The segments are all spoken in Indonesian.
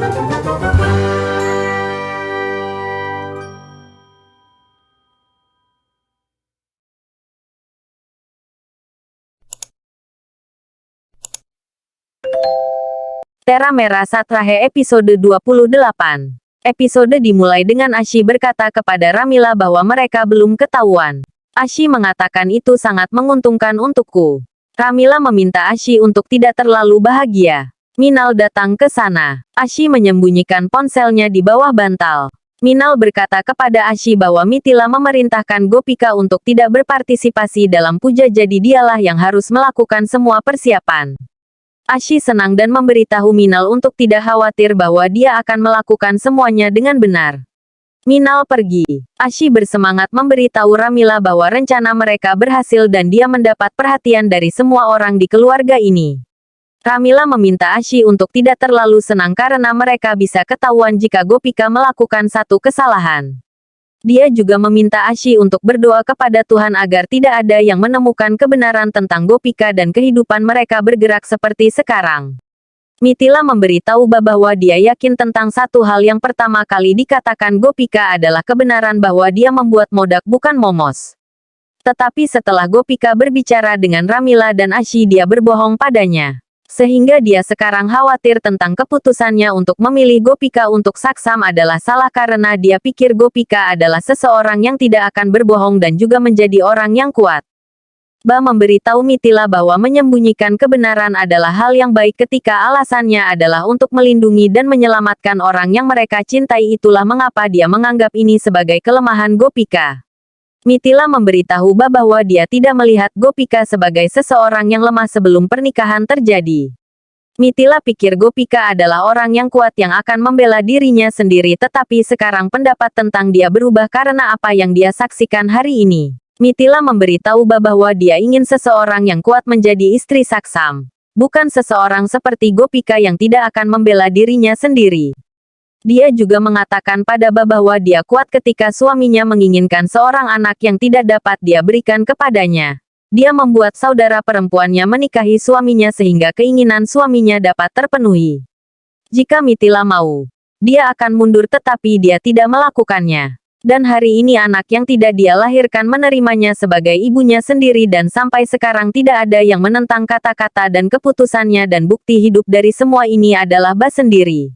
Tera Merah Satrahe episode 28. Episode dimulai dengan Ashi berkata kepada Ramila bahwa mereka belum ketahuan. Ashi mengatakan itu sangat menguntungkan untukku. Ramila meminta Ashi untuk tidak terlalu bahagia. Minal datang ke sana. Ashi menyembunyikan ponselnya di bawah bantal. Minal berkata kepada Ashi bahwa Mithila memerintahkan Gopika untuk tidak berpartisipasi dalam puja, jadi dialah yang harus melakukan semua persiapan. Ashi senang dan memberitahu Minal untuk tidak khawatir bahwa dia akan melakukan semuanya dengan benar. Minal pergi. Ashi bersemangat memberitahu Ramila bahwa rencana mereka berhasil dan dia mendapat perhatian dari semua orang di keluarga ini. Ramila meminta Ashi untuk tidak terlalu senang karena mereka bisa ketahuan jika Gopika melakukan satu kesalahan. Dia juga meminta Ashi untuk berdoa kepada Tuhan agar tidak ada yang menemukan kebenaran tentang Gopika dan kehidupan mereka bergerak seperti sekarang. Mithila memberitahu bahwa dia yakin tentang satu hal yang pertama kali dikatakan Gopika adalah kebenaran bahwa dia membuat Modak bukan Momos. Tetapi setelah Gopika berbicara dengan Ramila dan Ashi, dia berbohong padanya. Sehingga dia sekarang khawatir tentang keputusannya untuk memilih Gopika untuk saksam adalah salah karena dia pikir Gopika adalah seseorang yang tidak akan berbohong dan juga menjadi orang yang kuat. Ba memberitahu Mithila bahwa menyembunyikan kebenaran adalah hal yang baik ketika alasannya adalah untuk melindungi dan menyelamatkan orang yang mereka cintai. Itulah mengapa dia menganggap ini sebagai kelemahan Gopika. Mithila memberitahu Ba bahwa dia tidak melihat Gopika sebagai seseorang yang lemah sebelum pernikahan terjadi. Mithila pikir Gopika adalah orang yang kuat yang akan membela dirinya sendiri, tetapi sekarang pendapat tentang dia berubah karena apa yang dia saksikan hari ini. Mithila memberitahu Ba bahwa dia ingin seseorang yang kuat menjadi istri saksam. Bukan seseorang seperti Gopika yang tidak akan membela dirinya sendiri. Dia juga mengatakan pada Ba bahwa dia kuat ketika suaminya menginginkan seorang anak yang tidak dapat dia berikan kepadanya. Dia membuat saudara perempuannya menikahi suaminya sehingga keinginan suaminya dapat terpenuhi. Jika Mithila mau, dia akan mundur, tetapi dia tidak melakukannya. Dan hari ini anak yang tidak dia lahirkan menerimanya sebagai ibunya sendiri dan sampai sekarang tidak ada yang menentang kata-kata dan keputusannya, dan bukti hidup dari semua ini adalah Ba sendiri.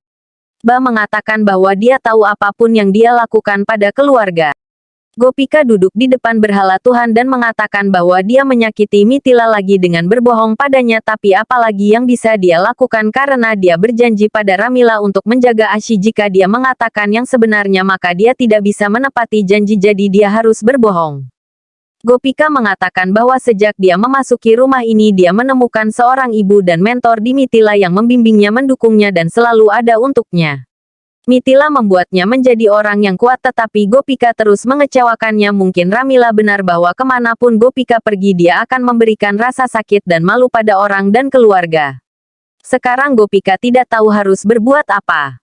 Ba mengatakan bahwa dia tahu apapun yang dia lakukan pada keluarga. Gopika duduk di depan berhala Tuhan dan mengatakan bahwa dia menyakiti Mithila lagi dengan berbohong padanya, tapi apalagi yang bisa dia lakukan karena dia berjanji pada Ramila untuk menjaga Ashi. Jika dia mengatakan yang sebenarnya maka dia tidak bisa menepati janji, jadi dia harus berbohong. Gopika mengatakan bahwa sejak dia memasuki rumah ini dia menemukan seorang ibu dan mentor di Mithila yang membimbingnya, mendukungnya dan selalu ada untuknya. Mithila membuatnya menjadi orang yang kuat, tetapi Gopika terus mengecewakannya. Mungkin Ramila benar bahwa kemanapun Gopika pergi dia akan memberikan rasa sakit dan malu pada orang dan keluarga. Sekarang Gopika tidak tahu harus berbuat apa.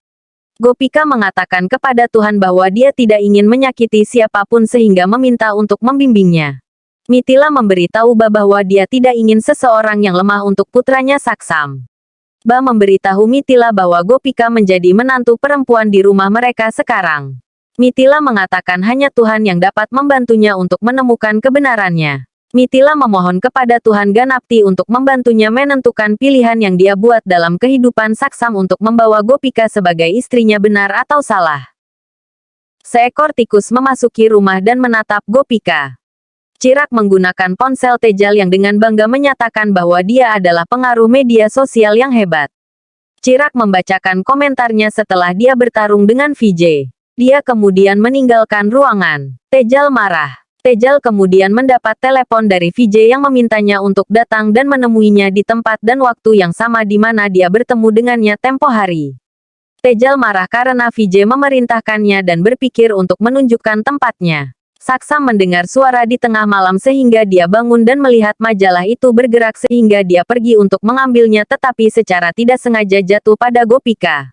Gopika mengatakan kepada Tuhan bahwa dia tidak ingin menyakiti siapapun sehingga meminta untuk membimbingnya. Mithila memberitahu Ba bahwa dia tidak ingin seseorang yang lemah untuk putranya saksam. Ba memberitahu Mithila bahwa Gopika menjadi menantu perempuan di rumah mereka sekarang. Mithila mengatakan hanya Tuhan yang dapat membantunya untuk menemukan kebenarannya. Mithila memohon kepada Tuhan Ganapti untuk membantunya menentukan pilihan yang dia buat dalam kehidupan saksam untuk membawa Gopika sebagai istrinya benar atau salah. Seekor tikus memasuki rumah dan menatap Gopika. Chirag menggunakan ponsel Tejal yang dengan bangga menyatakan bahwa dia adalah pengaruh media sosial yang hebat. Chirag membacakan komentarnya setelah dia bertarung dengan Vijay. Dia kemudian meninggalkan ruangan. Tejal marah. Tejal kemudian mendapat telepon dari Vijay yang memintanya untuk datang dan menemuinya di tempat dan waktu yang sama di mana dia bertemu dengannya tempo hari. Tejal marah karena Vijay memerintahkannya dan berpikir untuk menunjukkan tempatnya. Saksam mendengar suara di tengah malam sehingga dia bangun dan melihat majalah itu bergerak sehingga dia pergi untuk mengambilnya, tetapi secara tidak sengaja jatuh pada Gopika.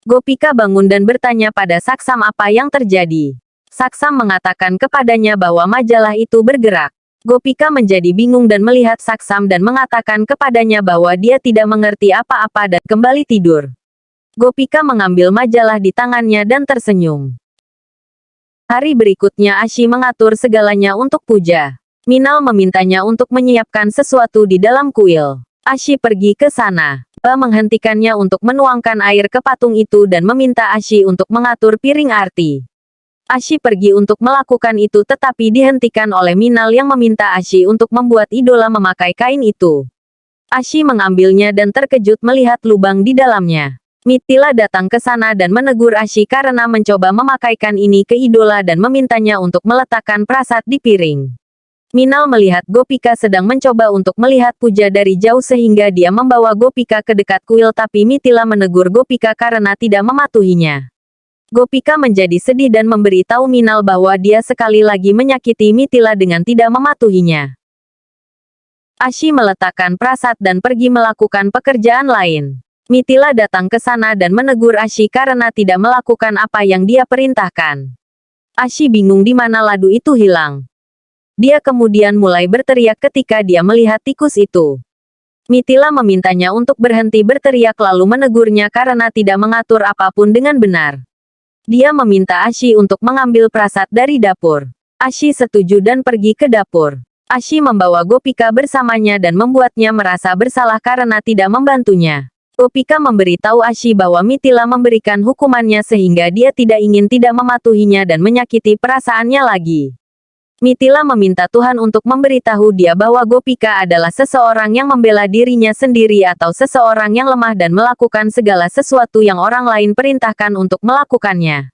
Gopika bangun dan bertanya pada Saksam apa yang terjadi. Saksam mengatakan kepadanya bahwa majalah itu bergerak. Gopika menjadi bingung dan melihat Saksam dan mengatakan kepadanya bahwa dia tidak mengerti apa-apa dan kembali tidur. Gopika mengambil majalah di tangannya dan tersenyum. Hari berikutnya Ashi mengatur segalanya untuk puja. Minal memintanya untuk menyiapkan sesuatu di dalam kuil. Ashi pergi ke sana. Ba menghentikannya untuk menuangkan air ke patung itu dan meminta Ashi untuk mengatur piring arti. Ashi pergi untuk melakukan itu tetapi dihentikan oleh Minal yang meminta Ashi untuk membuat idola memakai kain itu. Ashi mengambilnya dan terkejut melihat lubang di dalamnya. Mithila datang ke sana dan menegur Ashi karena mencoba memakaikan ini ke idola dan memintanya untuk meletakkan prasat di piring. Minal melihat Gopika sedang mencoba untuk melihat puja dari jauh sehingga dia membawa Gopika ke dekat kuil tapi Mithila menegur Gopika karena tidak mematuhinya. Gopika menjadi sedih dan memberitahu Minal bahwa dia sekali lagi menyakiti Mithila dengan tidak mematuhinya. Ashi meletakkan prasat dan pergi melakukan pekerjaan lain. Mithila datang ke sana dan menegur Ashi karena tidak melakukan apa yang dia perintahkan. Ashi bingung di mana ladu itu hilang. Dia kemudian mulai berteriak ketika dia melihat tikus itu. Mithila memintanya untuk berhenti berteriak lalu menegurnya karena tidak mengatur apapun dengan benar. Dia meminta Ashi untuk mengambil prasat dari dapur. Ashi setuju dan pergi ke dapur. Ashi membawa Gopika bersamanya dan membuatnya merasa bersalah karena tidak membantunya. Gopika memberitahu Ashi bahwa Mithila memberikan hukumannya sehingga dia tidak ingin tidak mematuhinya dan menyakiti perasaannya lagi. Mithila meminta Tuhan untuk memberitahu dia bahwa Gopika adalah seseorang yang membela dirinya sendiri atau seseorang yang lemah dan melakukan segala sesuatu yang orang lain perintahkan untuk melakukannya.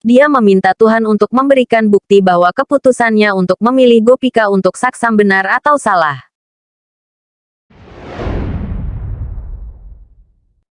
Dia meminta Tuhan untuk memberikan bukti bahwa keputusannya untuk memilih Gopika untuk saksam benar atau salah.